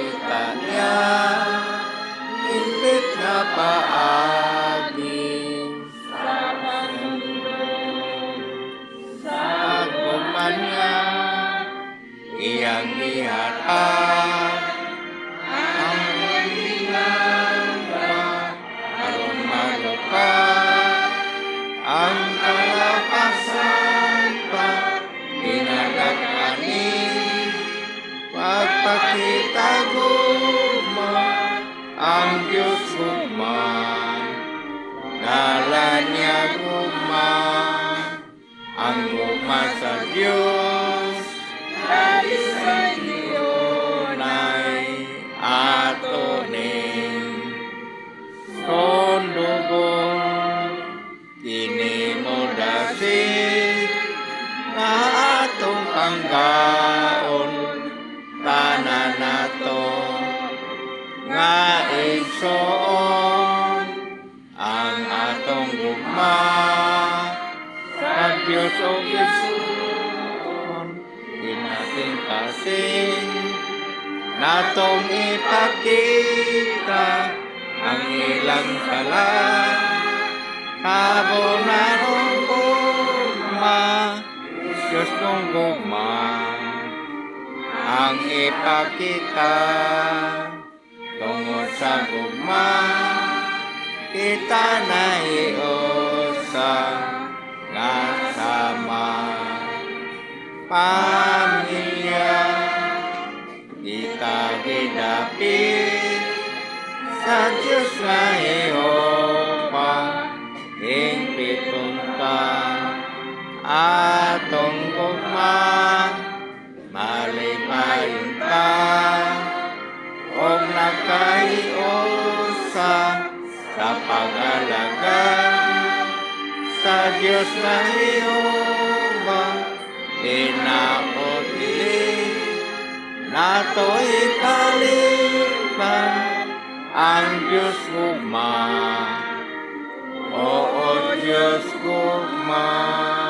ipakita niya, inbit na paagi. Sa guman niya, iyang gihatag, ang hinanda, aron malukat, ang kalapasan pa, pinagakani, pagpakita gugma, ang Diyos gugma, ngalan niya gugma, ang gugma sa Diyos, dahil sa Diyon ay atonin. Kondugon, kini mo dasit, nga atong panggaon, tanan nato, nga igsoon, ang atong gugma, sa Diyos o Gisuon, inating kasing, natong ipakita, ang ilang sala, kabunanong gugma, Diyos kong gugma, ang ipakita, tungod sa gugma, kita na iusa, nga sama, pamilya, kita gidapit, sa Diyos na Jehova, hingpitunta, atong gugma, malipayon ta, og nagkaiusa, sa pag-alaga, sa Diyos na Jehova, hinaot dili, nato ikalipan, ang Diyos gugma, oo Diyos gugma.